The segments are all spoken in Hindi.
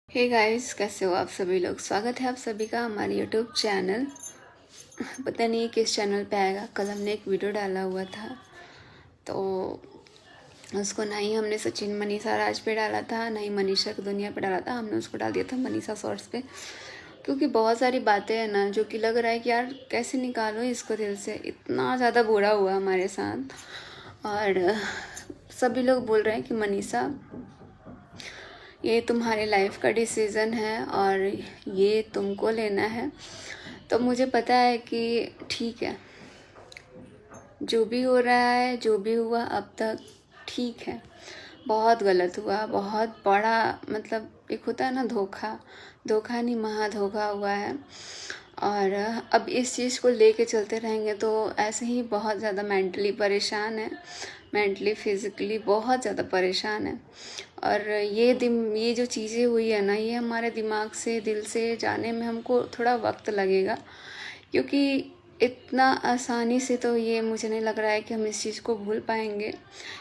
हे गाइस, कैसे हो आप सभी लोग। स्वागत है आप सभी का हमारे यूट्यूब चैनल। पता नहीं किस चैनल पे आएगा। कल हमने एक वीडियो डाला हुआ था, तो उसको ना ही हमने सचिन मनीषा राज पे डाला था, ना ही मनीषा की दुनिया पे डाला था। हमने उसको डाल दिया था मनीषा शॉर्ट्स पे, क्योंकि बहुत सारी बातें हैं ना जो कि लग रहा है कि यार कैसे निकालो इसको दिल से। इतना ज़्यादा बुरा हुआ हमारे साथ, और सभी लोग बोल रहे हैं कि मनीषा, ये तुम्हारे लाइफ का डिसीज़न है और ये तुमको लेना है। तो मुझे पता है कि ठीक है, जो भी हो रहा है, जो भी हुआ अब तक ठीक है। बहुत गलत हुआ, बहुत बड़ा, मतलब एक होता है ना धोखा, धोखा नहीं महा धोखा हुआ है। और अब इस चीज़ को लेके चलते रहेंगे तो ऐसे ही बहुत ज़्यादा मेंटली परेशान है, मेंटली फिज़िकली बहुत ज़्यादा परेशान है। और ये जो चीज़ें हुई है ना, ये हमारे दिमाग से, दिल से जाने में हमको थोड़ा वक्त लगेगा, क्योंकि इतना आसानी से तो ये मुझे नहीं लग रहा है कि हम इस चीज़ को भूल पाएंगे,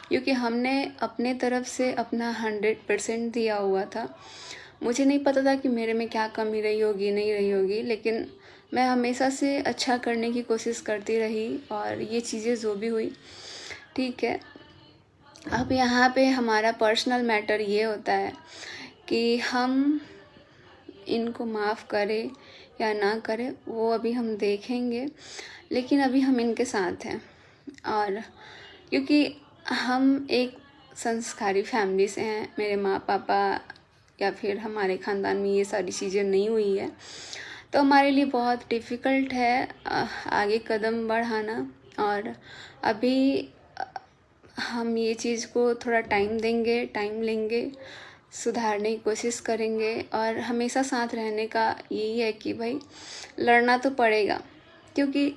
क्योंकि हमने अपने तरफ से अपना 100% दिया हुआ था। मुझे नहीं पता था कि मेरे में क्या कमी रही होगी, नहीं रही होगी, लेकिन मैं हमेशा से अच्छा करने की कोशिश करती रही। और ये चीज़ें जो भी हुई ठीक है। अब यहाँ पे हमारा पर्सनल मैटर ये होता है कि हम इनको माफ़ करें या ना करें, वो अभी हम देखेंगे, लेकिन अभी हम इनके साथ हैं। और क्योंकि हम एक संस्कारी फैमिली से हैं, मेरे माँ पापा या फिर हमारे ख़ानदान में ये सारी चीज़ें नहीं हुई है, तो हमारे लिए बहुत डिफ़िकल्ट है आगे कदम बढ़ाना। और अभी हम ये चीज़ को थोड़ा टाइम देंगे, टाइम लेंगे, सुधारने की कोशिश करेंगे। और हमेशा साथ रहने का यही है कि भाई लड़ना तो पड़ेगा, क्योंकि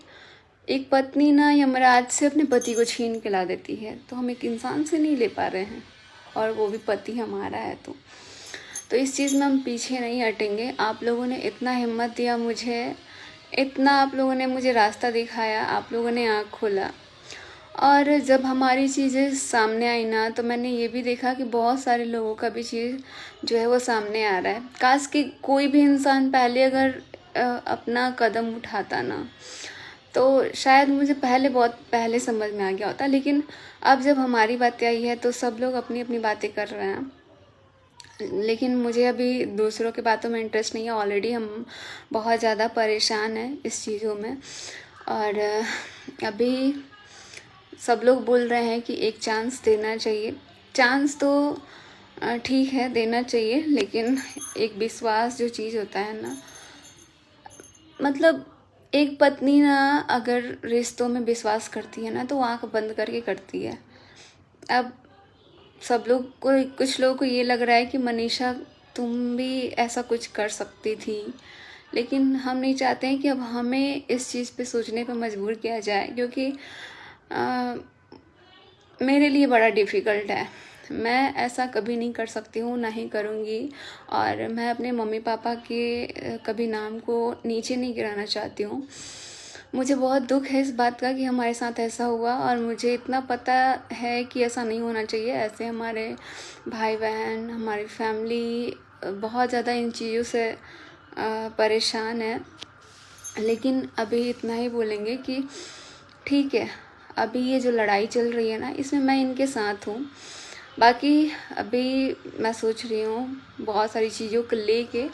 एक पत्नी ना यमराज से अपने पति को छीन के ला देती है, तो हम एक इंसान से नहीं ले पा रहे हैं, और वो भी पति हमारा है। तो इस चीज़ में हम पीछे नहीं हटेंगे। आप लोगों ने इतना हिम्मत दिया मुझे, इतना आप लोगों ने मुझे रास्ता दिखाया, आप लोगों ने आँख खोला। और जब हमारी चीज़ें सामने आई ना, तो मैंने ये भी देखा कि बहुत सारे लोगों का भी चीज़ जो है वो सामने आ रहा है। काश कि कोई भी इंसान पहले अगर अपना कदम उठाता ना, तो शायद मुझे बहुत पहले समझ में आ गया होता। लेकिन अब जब हमारी बातें आई है तो सब लोग अपनी अपनी बातें कर रहे हैं, लेकिन मुझे अभी दूसरों की बातों में इंटरेस्ट नहीं है। ऑलरेडी हम बहुत ज़्यादा परेशान हैं इस चीज़ों में। और अभी सब लोग बोल रहे हैं कि एक चांस देना चाहिए। चांस तो ठीक है, देना चाहिए, लेकिन एक विश्वास जो चीज़ होता है ना, मतलब एक पत्नी ना अगर रिश्तों में विश्वास करती है ना, तो वो आँख बंद करके करती है। अब सब लोग को, कुछ लोगों को ये लग रहा है कि मनीषा तुम भी ऐसा कुछ कर सकती थी, लेकिन हम नहीं चाहते हैं कि अब हमें इस चीज़ पे सोचने पे मजबूर किया जाए, क्योंकि मेरे लिए बड़ा डिफ़िकल्ट है। मैं ऐसा कभी नहीं कर सकती हूँ, ना ही करूँगी। और मैं अपने मम्मी पापा के कभी नाम को नीचे नहीं गिराना चाहती हूँ। मुझे बहुत दुख है इस बात का कि हमारे साथ ऐसा हुआ, और मुझे इतना पता है कि ऐसा नहीं होना चाहिए। ऐसे हमारे भाई बहन, हमारी फैमिली बहुत ज़्यादा इन चीज़ों से परेशान है। लेकिन अभी इतना ही बोलेंगे कि ठीक है, अभी ये जो लड़ाई चल रही है ना, इसमें मैं इनके साथ हूँ। बाकी अभी मैं सोच रही हूँ बहुत सारी चीज़ों को लेके।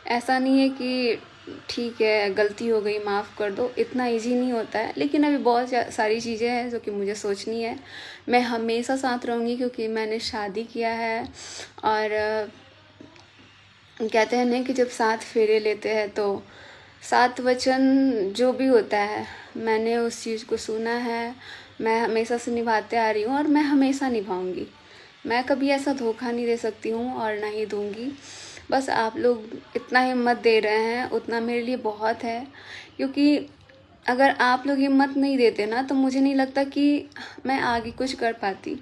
ऐसा नहीं है कि ठीक है गलती हो गई माफ़ कर दो, इतना इजी नहीं होता है। लेकिन अभी बहुत सारी चीज़ें हैं जो कि मुझे सोचनी है। मैं हमेशा साथ रहूँगी, क्योंकि मैंने शादी किया है। और कहते हैं ना कि जब 7 फेरे लेते हैं तो 7 वचन जो भी होता है, मैंने उस चीज़ को सुना है। मैं हमेशा से निभाते आ रही हूँ और मैं हमेशा निभाऊंगी। मैं कभी ऐसा धोखा नहीं दे सकती हूँ और ना ही दूंगी। बस आप लोग इतना हिम्मत दे रहे हैं, उतना मेरे लिए बहुत है। क्योंकि अगर आप लोग हिम्मत नहीं देते ना, तो मुझे नहीं लगता कि मैं आगे कुछ कर पाती।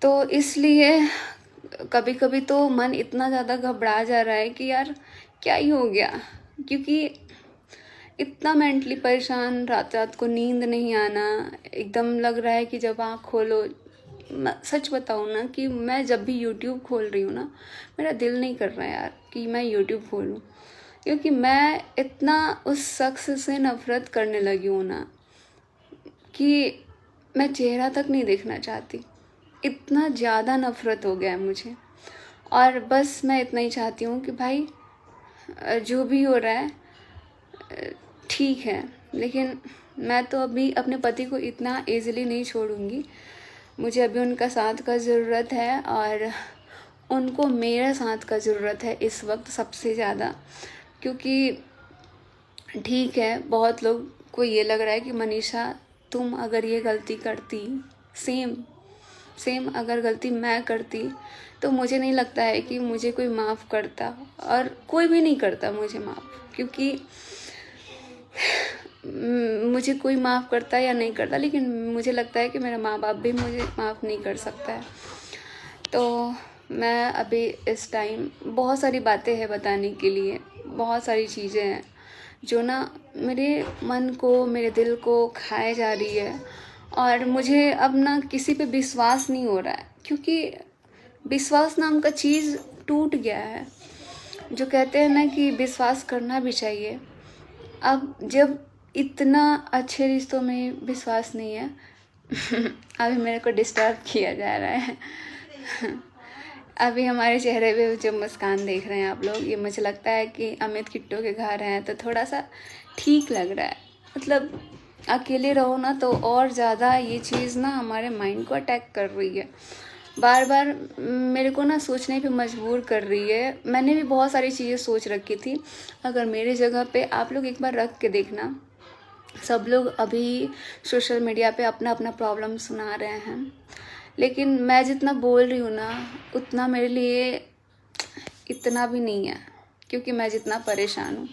तो इसलिए कभी कभी तो मन इतना ज़्यादा घबरा जा रहा है कि यार क्या ही हो गया, क्योंकि इतना मेंटली परेशान, रात रात को नींद नहीं आना, एकदम लग रहा है कि जब आँख खोलो मैं सच बताऊँ ना कि मैं जब भी यूट्यूब खोल रही हूँ ना, मेरा दिल नहीं कर रहा है यार कि मैं यूट्यूब खोलूँ, क्योंकि मैं इतना उस शख्स से नफ़रत करने लगी हूँ ना कि मैं चेहरा तक नहीं देखना चाहती। इतना ज़्यादा नफ़रत हो गया है मुझे। और बस मैं इतना ही चाहती हूँ कि भाई जो भी हो रहा है ठीक है, लेकिन मैं तो अभी अपने पति को इतना ईज़िली नहीं छोड़ूंगी। मुझे अभी उनका साथ का ज़रूरत है और उनको मेरा साथ का ज़रूरत है इस वक्त सबसे ज़्यादा। क्योंकि ठीक है, बहुत लोग को ये लग रहा है कि मनीषा तुम अगर ये गलती करती, सेम सेम अगर गलती मैं करती, तो मुझे नहीं लगता है कि मुझे कोई माफ़ करता, और कोई भी नहीं करता मुझे माफ़। क्योंकि मुझे कोई माफ़ करता या नहीं करता, लेकिन मुझे लगता है कि मेरा माँ बाप भी मुझे माफ़ नहीं कर सकता है। तो मैं अभी इस टाइम बहुत सारी बातें हैं बताने के लिए, बहुत सारी चीज़ें हैं जो ना मेरे मन को, मेरे दिल को खाए जा रही है। और मुझे अब ना किसी पे विश्वास नहीं हो रहा है, क्योंकि विश्वास नाम का चीज़ टूट गया है। जो कहते हैं ना कि विश्वास करना भी चाहिए, अब जब इतना अच्छे रिश्तों में विश्वास नहीं है अभी मेरे को डिस्टर्ब किया जा रहा है अभी हमारे चेहरे पे जो मुस्कान देख रहे हैं आप लोग, ये मुझे लगता है कि अमित किट्टू के घर हैं तो थोड़ा सा ठीक लग रहा है। मतलब अकेले रहो ना तो और ज़्यादा ये चीज़ ना हमारे माइंड को अटैक कर रही है, बार बार मेरे को ना सोचने पे मजबूर कर रही है। मैंने भी बहुत सारी चीज़ें सोच रखी थी, अगर मेरे जगह पे आप लोग एक बार रख के देखना। सब लोग अभी सोशल मीडिया पे अपना अपना प्रॉब्लम सुना रहे हैं, लेकिन मैं जितना बोल रही हूँ ना उतना मेरे लिए इतना भी नहीं है, क्योंकि मैं जितना परेशान हूँ।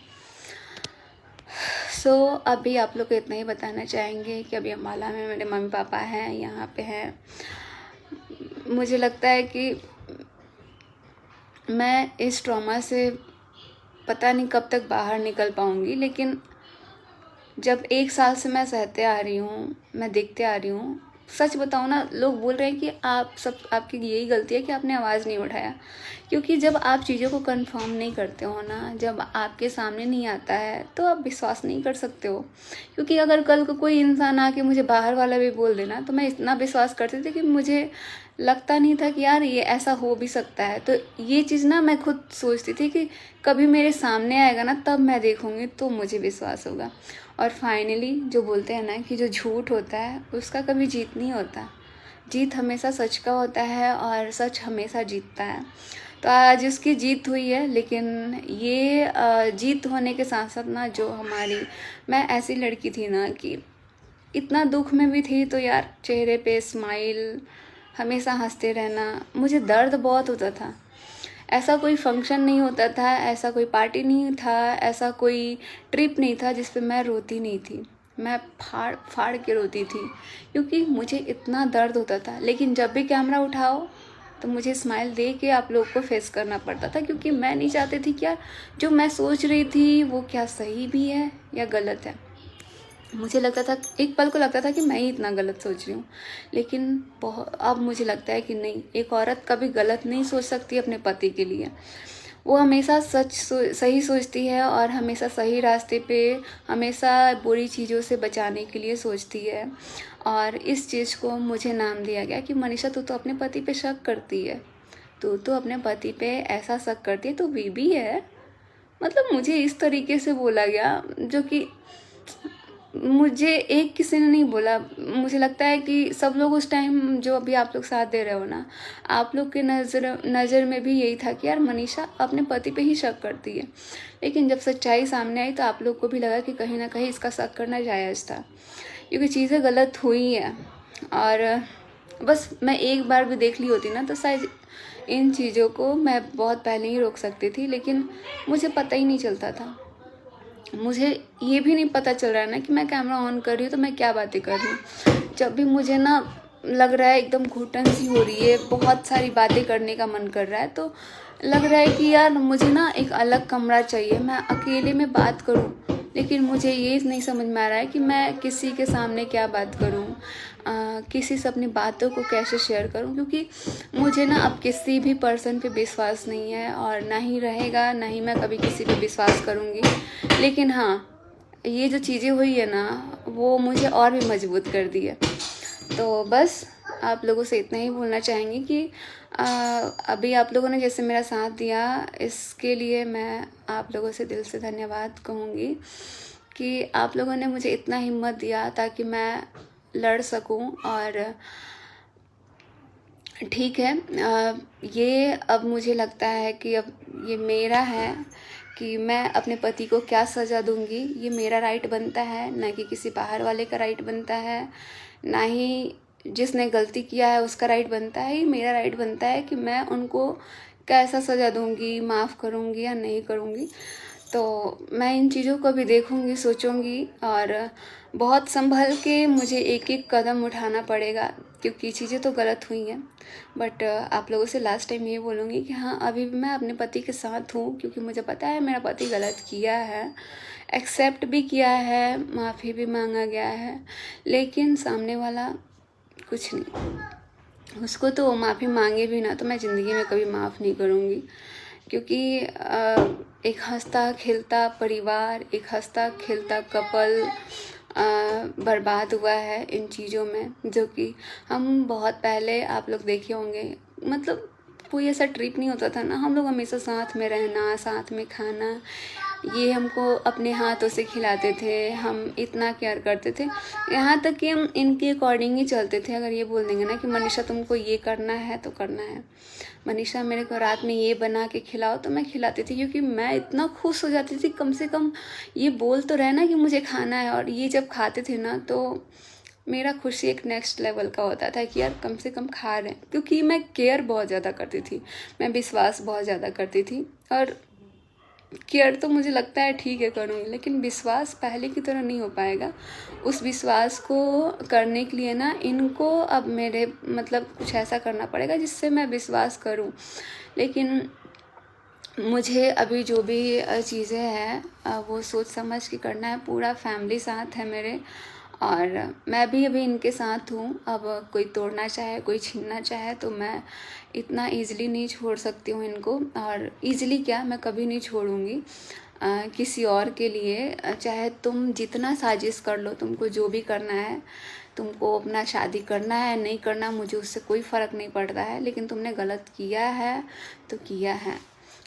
सो अभी आप लोग को इतना ही बताना चाहेंगे कि अभी अम्बाला में मेरे मम्मी पापा हैं, यहाँ पे हैं। मुझे लगता है कि मैं इस ट्रॉमा से पता नहीं कब तक बाहर निकल पाऊँगी, लेकिन जब 1 साल से मैं सहते आ रही हूँ, मैं देखते आ रही हूँ। सच बताऊँ ना, लोग बोल रहे हैं कि आपकी यही गलती है कि आपने आवाज़ नहीं उठाया, क्योंकि जब आप चीज़ों को कंफर्म नहीं करते हो ना, जब आपके सामने नहीं आता है तो आप विश्वास नहीं कर सकते हो। क्योंकि अगर कल को कोई इंसान आके मुझे बाहर वाला भी बोल देना, तो मैं इतना विश्वास करती थी कि मुझे लगता नहीं था कि यार ये ऐसा हो भी सकता है। तो ये चीज़ ना मैं खुद सोचती थी कि कभी मेरे सामने आएगा ना तब मैं देखूँगी तो मुझे विश्वास होगा। और फाइनली जो बोलते हैं ना कि जो झूठ होता है उसका कभी जीत नहीं होता, जीत हमेशा सच का होता है और सच हमेशा जीतता है। तो आज उसकी जीत हुई है, लेकिन ये जीत होने के साथ साथ ना जो मैं ऐसी लड़की थी ना कि इतना दुख में भी थी तो यार चेहरे पे स्माइल, हमेशा हंसते रहना। मुझे दर्द बहुत होता था, ऐसा कोई फंक्शन नहीं होता था, ऐसा कोई पार्टी नहीं था, ऐसा कोई ट्रिप नहीं था जिस पे मैं रोती नहीं थी। मैं फाड़ फाड़ के रोती थी, क्योंकि मुझे इतना दर्द होता था। लेकिन जब भी कैमरा उठाओ तो मुझे स्माइल दे के आप लोग को फेस करना पड़ता था, क्योंकि मैं नहीं चाहती थी कि यार जो मैं सोच रही थी वो क्या सही भी है या गलत है। मुझे लगता था, एक पल को लगता था कि मैं ही इतना गलत सोच रही हूँ, लेकिन अब मुझे लगता है कि नहीं, एक औरत कभी गलत नहीं सोच सकती अपने पति के लिए। वो हमेशा सही सोचती है और हमेशा सही रास्ते पे, हमेशा बुरी चीज़ों से बचाने के लिए सोचती है। और इस चीज़ को मुझे नाम दिया गया कि मनीषा तू तो अपने पति पे शक करती है, तू तो अपने पति पे ऐसा शक करती है, तो बीबी है। मतलब मुझे इस तरीके से बोला गया, जो कि मुझे एक किसी ने नहीं बोला। मुझे लगता है कि सब लोग उस टाइम, जो अभी आप लोग साथ दे रहे हो ना, आप लोग के नज़र में भी यही था कि यार मनीषा अपने पति पे ही शक करती है। लेकिन जब सच्चाई सामने आई तो आप लोग को भी लगा कि कहीं ना कहीं इसका शक करना जायज़ था, क्योंकि चीज़ें गलत हुई हैं। और बस मैं एक बार भी देख ली होती ना तो शायद इन चीज़ों को मैं बहुत पहले ही रोक सकती थी, लेकिन मुझे पता ही नहीं चलता था। मुझे ये भी नहीं पता चल रहा है ना कि मैं कैमरा ऑन कर रही हूँ तो मैं क्या बातें कर रही हूँ। जब भी मुझे ना लग रहा है एकदम घुटन सी हो रही है, बहुत सारी बातें करने का मन कर रहा है, तो लग रहा है कि यार मुझे ना एक अलग कमरा चाहिए, मैं अकेले में बात करूँ। लेकिन मुझे ये नहीं समझ में आ रहा है कि मैं किसी के सामने क्या बात करूँ। किसी से अपनी बातों को कैसे शेयर करूं, क्योंकि मुझे ना अब किसी भी पर्सन पे विश्वास नहीं है और ना ही रहेगा, ना ही मैं कभी किसी पे विश्वास करूंगी। लेकिन हाँ, ये जो चीज़ें हुई है ना, वो मुझे और भी मजबूत कर दी है। तो बस आप लोगों से इतना ही बोलना चाहेंगी कि अभी आप लोगों ने जैसे मेरा साथ दिया, इसके लिए मैं आप लोगों से दिल से धन्यवाद कहूँगी कि आप लोगों ने मुझे इतना हिम्मत दिया ताकि मैं लड़ सकूं। और ठीक है, ये अब मुझे लगता है कि अब ये मेरा है कि मैं अपने पति को क्या सज़ा दूंगी। ये मेरा राइट बनता है, ना कि किसी बाहर वाले का राइट बनता है, ना ही जिसने गलती किया है उसका राइट बनता है। ये मेरा राइट बनता है कि मैं उनको कैसा सज़ा दूंगी, माफ़ करूंगी या नहीं करूंगी। तो मैं इन चीज़ों को भी देखूंगी, सोचूंगी, और बहुत संभल के मुझे एक एक कदम उठाना पड़ेगा, क्योंकि चीज़ें तो गलत हुई हैं। बट आप लोगों से लास्ट टाइम ये बोलूँगी कि हाँ, अभी भी मैं अपने पति के साथ हूँ, क्योंकि मुझे पता है मेरा पति गलत किया है, एक्सेप्ट भी किया है, माफ़ी भी मांगा गया है। लेकिन सामने वाला कुछ नहीं, उसको तो माफ़ी मांगे भी ना तो मैं ज़िंदगी में कभी माफ़ नहीं करूँगी। क्योंकि एक हंसता खेलता परिवार, एक हंसता खेलता कपल बर्बाद हुआ है इन चीज़ों में, जो कि हम बहुत पहले, आप लोग देखे होंगे, मतलब कोई ऐसा ट्रिप नहीं होता था ना, हम लोग हमेशा साथ में रहना, साथ में खाना, ये हमको अपने हाथों से खिलाते थे, हम इतना केयर करते थे। यहाँ तक कि हम इनके अकॉर्डिंग ही चलते थे। अगर ये बोल देंगे ना कि मनीषा तुमको ये करना है तो करना है, मनीषा मेरे को रात में ये बना के खिलाओ, तो मैं खिलाती थी, क्योंकि मैं इतना खुश हो जाती थी, कम से कम ये बोल तो रहे ना कि मुझे खाना है। और ये जब खाते थे ना तो मेरा खुशी एक नेक्स्ट लेवल का होता था कि यार कम से कम खा रहे हैं, क्योंकि मैं केयर बहुत ज़्यादा करती थी, मैं विश्वास बहुत ज़्यादा करती थी। और केयर तो मुझे लगता है ठीक है करूँगी, लेकिन विश्वास पहले की तरह नहीं हो पाएगा। उस विश्वास को करने के लिए ना इनको अब मेरे मतलब कुछ ऐसा करना पड़ेगा जिससे मैं विश्वास करूँ। लेकिन मुझे अभी जो भी चीज़ें हैं वो सोच समझ के करना है। पूरा फैमिली साथ है मेरे, और मैं भी अभी इनके साथ हूँ। अब कोई तोड़ना चाहे, कोई छीनना चाहे, तो मैं इतना इजीली नहीं छोड़ सकती हूँ इनको। और इजीली क्या, मैं कभी नहीं छोड़ूंगी किसी और के लिए। चाहे तुम जितना साजिश कर लो, तुमको जो भी करना है, तुमको अपना शादी करना है नहीं करना, मुझे उससे कोई फ़र्क नहीं पड़ता है। लेकिन तुमने गलत किया है तो किया है,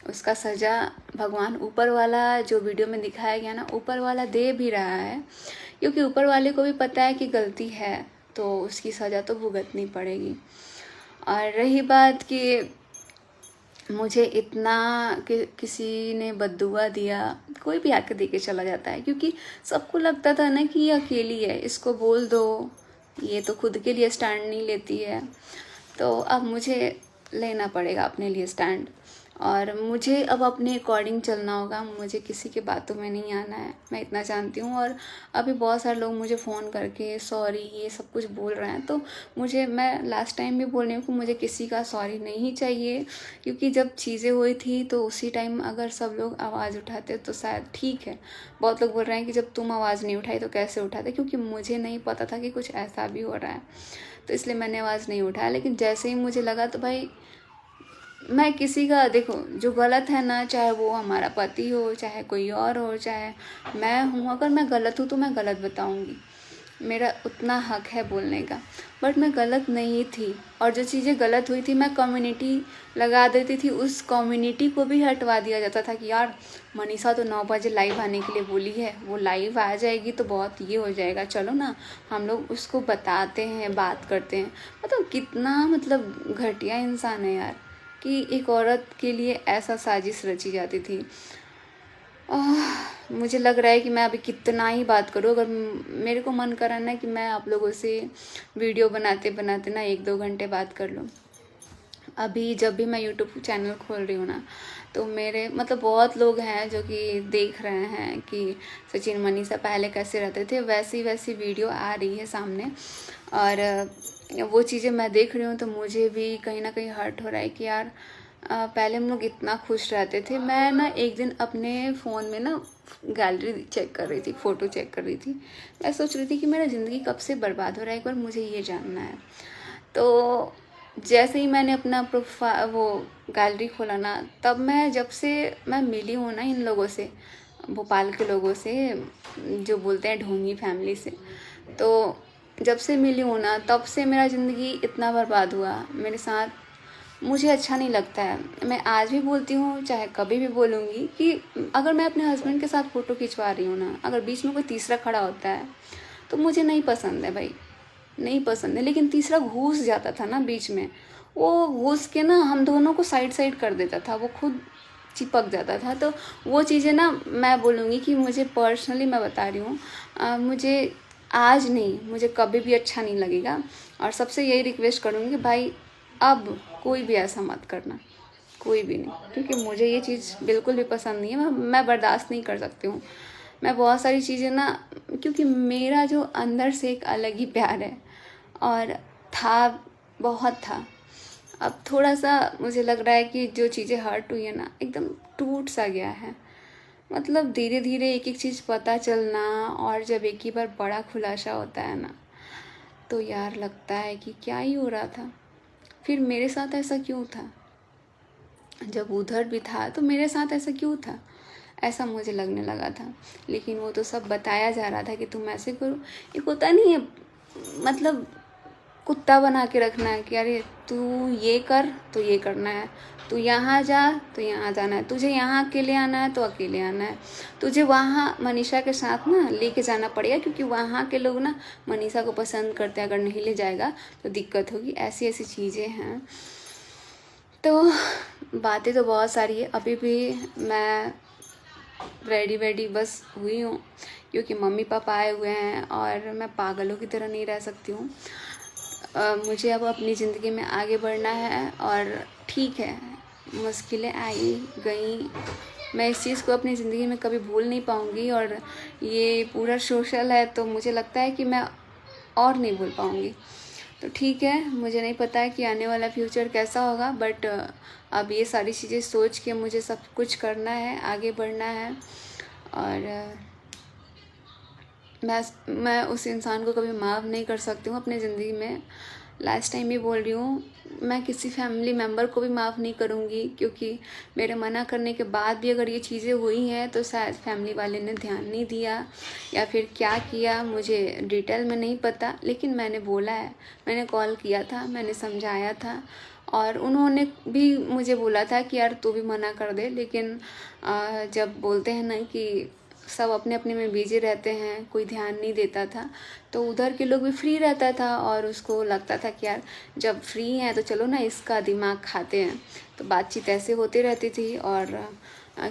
उसका सज़ा भगवान ऊपर वाला, जो वीडियो में दिखाया गया ना, ऊपर वाला दे भी रहा है। क्योंकि ऊपर वाले को भी पता है कि गलती है तो उसकी सज़ा तो भुगतनी पड़ेगी। और रही बात कि मुझे इतना कि किसी ने बद्दुआ दिया, कोई भी आके दे के चला जाता है, क्योंकि सबको लगता था ना कि ये अकेली है, इसको बोल दो, ये तो खुद के लिए स्टैंड नहीं लेती है। तो अब मुझे लेना पड़ेगा अपने लिए स्टैंड, और मुझे अब अपने अकॉर्डिंग चलना होगा, मुझे किसी के बातों में नहीं आना है, मैं इतना जानती हूँ। और अभी बहुत सारे लोग मुझे फ़ोन करके सॉरी ये सब कुछ बोल रहे हैं, तो मैं लास्ट टाइम भी बोल रही हूँ कि मुझे किसी का सॉरी नहीं चाहिए। क्योंकि जब चीज़ें हुई थी तो उसी टाइम अगर सब लोग आवाज़ उठाते तो शायद ठीक है। बहुत लोग बोल रहे हैं कि जब तुम आवाज़ नहीं उठाई तो कैसे उठाते, क्योंकि मुझे नहीं पता था कि कुछ ऐसा भी हो रहा है, तो इसलिए मैंने आवाज़ नहीं उठाया। लेकिन जैसे ही मुझे लगा तो भाई, मैं किसी का, देखो जो गलत है ना, चाहे वो हमारा पति हो, चाहे कोई और हो, चाहे मैं हूँ, अगर मैं गलत हूँ तो मैं गलत बताऊँगी, मेरा उतना हक है बोलने का। बट मैं गलत नहीं थी, और जो चीज़ें गलत हुई थी मैं कम्युनिटी लगा देती थी, उस कम्युनिटी को भी हटवा दिया जाता था कि यार मनीषा तो 9 बजे लाइव आने के लिए बोली है, वो लाइव आ जाएगी तो बहुत ये हो जाएगा, चलो ना हम लोग उसको बताते हैं, बात करते हैं। मतलब कितना मतलब घटिया इंसान है यार, कि एक औरत के लिए ऐसा साजिश रची जाती थी। मुझे लग रहा है कि मैं अभी कितना ही बात करूँ। अगर मेरे को मन करा ना कि मैं आप लोगों से वीडियो बनाते बनाते ना 1-2 घंटे बात कर लूँ। अभी जब भी मैं यूट्यूब चैनल खोल रही हूँ ना, तो मेरे मतलब बहुत लोग हैं जो कि देख रहे हैं कि सचिन मनीषा पहले कैसे रहते थे, वैसी वैसी वीडियो आ रही है सामने। और वो चीज़ें मैं देख रही हूँ तो मुझे भी कहीं ना कहीं हर्ट हो रहा है कि यार पहले हम लोग इतना खुश रहते थे। मैं ना एक दिन अपने फ़ोन में ना गैलरी चेक कर रही थी, फ़ोटो चेक कर रही थी। मैं सोच रही थी कि मेरा ज़िंदगी कब से बर्बाद हो रहा है, एक बार मुझे ये जानना है। तो जैसे ही मैंने अपना वो गैलरी खोला ना, तब जब से मैं मिली हूँ ना इन लोगों से, भोपाल के लोगों से, जो बोलते हैं ढोंगी फैमिली से, तो जब से मिली हूँ ना तब से मेरा ज़िंदगी इतना बर्बाद हुआ मेरे साथ। मुझे अच्छा नहीं लगता है। मैं आज भी बोलती हूँ, चाहे कभी भी बोलूँगी, कि अगर मैं अपने हस्बैंड के साथ फ़ोटो खिंचवा रही हूँ ना, अगर बीच में कोई तीसरा खड़ा होता है तो मुझे नहीं पसंद है भाई, नहीं पसंद है। लेकिन तीसरा घुस जाता था ना बीच में, वो घुस के ना हम दोनों को साइड साइड कर देता था, वो खुद चिपक जाता था। तो वो चीज़ें ना मैं बोलूँगी कि मुझे पर्सनली मैं बता रही हूँ, मुझे आज नहीं, मुझे कभी भी अच्छा नहीं लगेगा। और सबसे यही रिक्वेस्ट करूँगी, भाई अब कोई भी ऐसा मत करना, कोई भी नहीं, क्योंकि मुझे ये चीज़ बिल्कुल भी पसंद नहीं है। मैं बर्दाश्त नहीं कर सकती हूँ। मैं बहुत सारी चीज़ें ना, क्योंकि मेरा जो अंदर से एक अलग ही प्यार है, और था, बहुत था। अब थोड़ा सा मुझे लग रहा है कि जो चीज़ें हर्ट हुई है ना, एकदम टूट सा गया है। मतलब धीरे धीरे एक एक चीज़ पता चलना, और जब एक ही बार बड़ा खुलासा होता है ना, तो यार लगता है कि क्या ही हो रहा था, फिर मेरे साथ ऐसा क्यों था, जब उधर भी था तो मेरे साथ ऐसा क्यों था, ऐसा मुझे लगने लगा था। लेकिन वो तो सब बताया जा रहा था कि तुम ऐसे करो। एक होता नहीं है, मतलब कुत्ता बना के रखना है कि अरे तू ये कर तो ये करना है, तू यहाँ जा तो यहाँ जाना है, तुझे यहाँ अकेले आना है तो अकेले आना है, तुझे वहाँ मनीषा के साथ ना लेके जाना पड़ेगा, क्योंकि वहाँ के लोग ना मनीषा को पसंद करते हैं, अगर नहीं ले जाएगा तो दिक्कत होगी। ऐसी ऐसी चीज़ें हैं। तो बातें तो बहुत सारी है। अभी भी मैं रेडी बस हुई हूँ, क्योंकि मम्मी पापा आए हुए हैं और मैं पागलों की तरह नहीं रह सकती हूँ। मुझे अब अपनी ज़िंदगी में आगे बढ़ना है, और ठीक है, मुश्किलें आई गई, मैं इस चीज़ को अपनी ज़िंदगी में कभी भूल नहीं पाऊँगी। और ये पूरा सोशल है तो मुझे लगता है कि मैं और नहीं भूल पाऊँगी। तो ठीक है, मुझे नहीं पता है कि आने वाला फ्यूचर कैसा होगा, बट अब ये सारी चीज़ें सोच के मुझे सब कुछ करना है, आगे बढ़ना है। और मैं उस इंसान को कभी माफ़ नहीं कर सकती हूँ अपनी ज़िंदगी में। लास्ट टाइम भी बोल रही हूँ, मैं किसी फैमिली मेम्बर को भी माफ़ नहीं करूँगी, क्योंकि मेरे मना करने के बाद भी अगर ये चीज़ें हुई हैं तो शायद फैमिली वाले ने ध्यान नहीं दिया, या फिर क्या किया मुझे डिटेल में नहीं पता। लेकिन मैंने बोला है, मैंने कॉल किया था, मैंने समझाया था, और उन्होंने भी मुझे बोला था कि यार तू भी मना कर दे। लेकिन जब बोलते हैं ना कि सब अपने अपने में बिजी रहते हैं, कोई ध्यान नहीं देता था, तो उधर के लोग भी फ्री रहता था, और उसको लगता था कि यार जब फ्री हैं तो चलो ना इसका दिमाग खाते हैं। तो बातचीत ऐसे होती रहती थी। और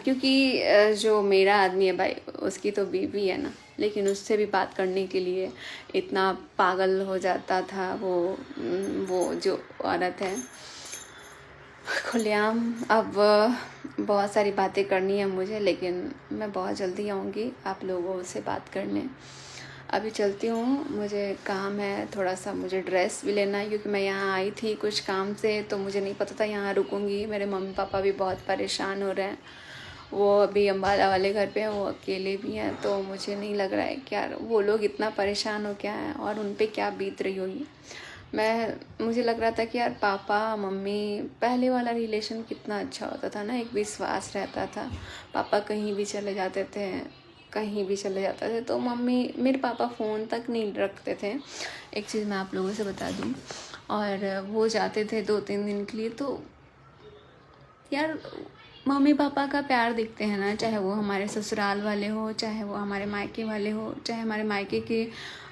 क्योंकि जो मेरा आदमी है भाई, उसकी तो बीवी है ना, लेकिन उससे भी बात करने के लिए इतना पागल हो जाता था वो जो औरत है। खुलेआम अब बहुत सारी बातें करनी है मुझे, लेकिन मैं बहुत जल्दी आऊँगी आप लोगों से बात करने। अभी चलती हूँ, मुझे काम है थोड़ा सा, मुझे ड्रेस भी लेना है, क्योंकि मैं यहाँ आई थी कुछ काम से, तो मुझे नहीं पता था यहाँ रुकूँगी। मेरे मम्मी पापा भी बहुत परेशान हो रहे हैं, वो अभी अम्बाला वाले घर पे हैं, वो अकेले भी हैं। तो मुझे नहीं लग रहा है कि यार वो लोग इतना परेशान हो क्या है, और उन पे क्या बीत रही होगी। मुझे लग रहा था कि यार पापा मम्मी, पहले वाला रिलेशन कितना अच्छा होता था ना, एक विश्वास रहता था। पापा कहीं भी चले जाते थे, कहीं भी चले जाते थे, तो मेरे पापा फ़ोन तक नहीं रखते थे। एक चीज़ मैं आप लोगों से बता दूँ, और वो जाते थे 2-3 दिन के लिए, तो यार मम्मी पापा का प्यार दिखते हैं ना, चाहे वो हमारे ससुराल वाले हो, चाहे वो हमारे मायके वाले हो, चाहे हमारे मायके के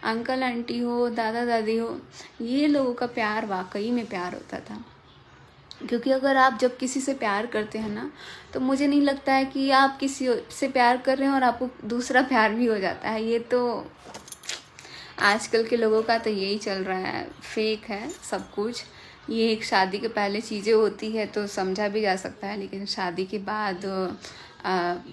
अंकल आंटी हो, दादा दादी हो, ये लोगों का प्यार वाकई में प्यार होता था। क्योंकि अगर आप जब किसी से प्यार करते हैं ना, तो मुझे नहीं लगता है कि आप किसी से प्यार कर रहे हैं और आपको दूसरा प्यार भी हो जाता है। ये तो आजकल के लोगों का तो यही चल रहा है, फेक है सब कुछ। ये एक शादी के पहले चीज़ें होती है तो समझा भी जा सकता है, लेकिन शादी के बाद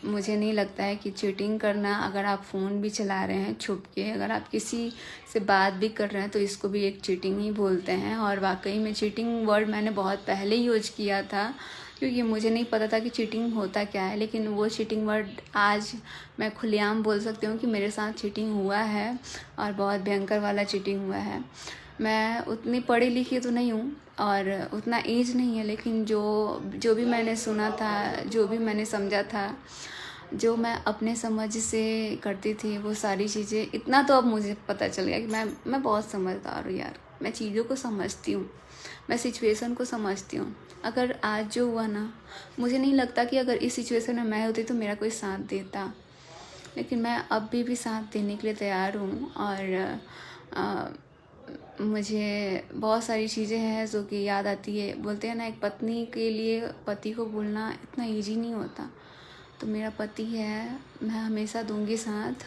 मुझे नहीं लगता है कि चीटिंग करना, अगर आप फ़ोन भी चला रहे हैं छुप के, अगर आप किसी से बात भी कर रहे हैं, तो इसको भी एक चीटिंग ही बोलते हैं। और वाकई में चीटिंग वर्ड मैंने बहुत पहले यूज किया था, क्योंकि मुझे नहीं पता था कि चीटिंग होता क्या है। लेकिन वो चीटिंग वर्ड आज मैं खुलेआम बोल सकती हूँ कि मेरे साथ चीटिंग हुआ है और बहुत भयंकर वाला चीटिंग हुआ है। मैं उतनी पढ़ी लिखी तो नहीं हूँ और उतना एज नहीं है, लेकिन जो भी मैंने सुना था, जो भी मैंने समझा था, जो मैं अपने समझ से करती थी वो सारी चीज़ें, इतना तो अब मुझे पता चल गया कि मैं बहुत समझदार हूँ यार। मैं चीज़ों को समझती हूँ, मैं सिचुएशन को समझती हूँ। अगर आज जो हुआ ना, मुझे नहीं लगता कि अगर इस सिचुएशन में मैं होती तो मेरा कोई साथ देता, लेकिन मैं अब भी साथ देने के लिए तैयार हूँ। और मुझे बहुत सारी चीज़ें हैं जो कि याद आती है। बोलते हैं ना, एक पत्नी के लिए पति को भूलना इतना ईजी नहीं होता। तो मेरा पति है, मैं हमेशा दूंगी साथ,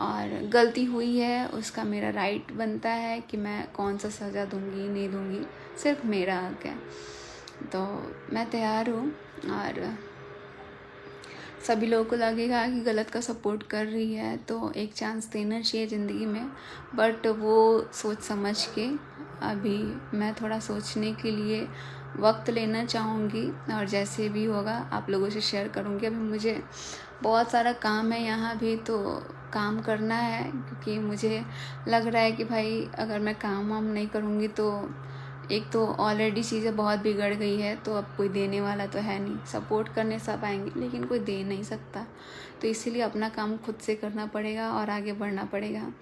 और गलती हुई है उसका मेरा राइट बनता है कि मैं कौन सा सज़ा दूंगी नहीं दूंगी, सिर्फ मेरा हक है। तो मैं तैयार हूँ। और सभी लोगों को लगेगा कि गलत का सपोर्ट कर रही है तो एक चांस देना चाहिए ज़िंदगी में, बट वो सोच समझ के, अभी मैं थोड़ा सोचने के लिए वक्त लेना चाहूँगी और जैसे भी होगा आप लोगों से शेयर करूँगी। अभी मुझे बहुत सारा काम है यहाँ भी, तो काम करना है, क्योंकि मुझे लग रहा है कि भाई अगर मैं काम वाम नहीं करूँगी तो एक तो ऑलरेडी चीज़ें बहुत बिगड़ गई है, तो अब कोई देने वाला तो है नहीं। सपोर्ट करने सब आएंगे लेकिन कोई दे नहीं सकता, तो इसीलिए अपना काम खुद से करना पड़ेगा और आगे बढ़ना पड़ेगा।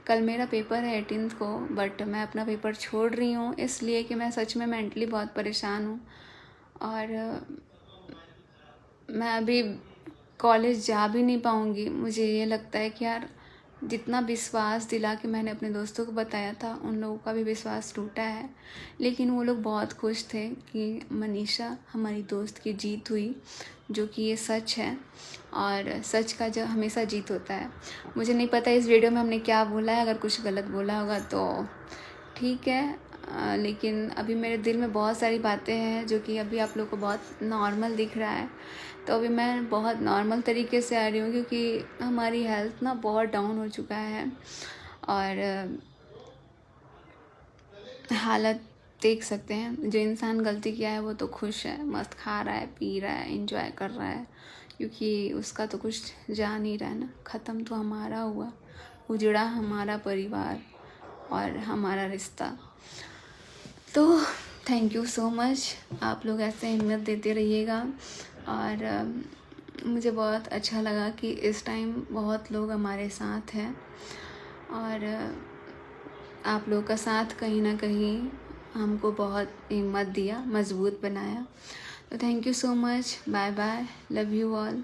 कल मेरा पेपर है 18 को, बट मैं अपना पेपर छोड़ रही हूँ इसलिए कि मैं सच में मेंटली बहुत परेशान हूँ। और मैं अभी कॉलेज जा भी नहीं पाऊँगी। मुझे ये लगता है कि यार, जितना विश्वास दिला के मैंने अपने दोस्तों को बताया था, उन लोगों का भी विश्वास टूटा है। लेकिन वो लोग बहुत खुश थे कि मनीषा हमारी दोस्त की जीत हुई, जो कि ये सच है, और सच का जो हमेशा जीत होता है। मुझे नहीं पता इस वीडियो में हमने क्या बोला है, अगर कुछ गलत बोला होगा तो ठीक है। लेकिन अभी मेरे दिल में बहुत सारी बातें हैं जो कि अभी आप लोग को बहुत नॉर्मल दिख रहा है, तो अभी मैं बहुत नॉर्मल तरीके से आ रही हूँ, क्योंकि हमारी हेल्थ ना बहुत डाउन हो चुका है। और हालत देख सकते हैं, जो इंसान गलती किया है वो तो खुश है, मस्त खा रहा है, पी रहा है, एंजॉय कर रहा है, क्योंकि उसका तो कुछ जा नहीं रहा है ना। ख़त्म तो हमारा हुआ, उजड़ा हमारा परिवार और हमारा रिश्ता। तो थैंक यू सो मच, आप लोग ऐसे हिम्मत देते रहिएगा। और मुझे बहुत अच्छा लगा कि इस टाइम बहुत लोग हमारे साथ हैं, और आप लोग का साथ कहीं ना कहीं हमको बहुत हिम्मत दिया, मजबूत बनाया। तो thank you so much, bye bye, love you all.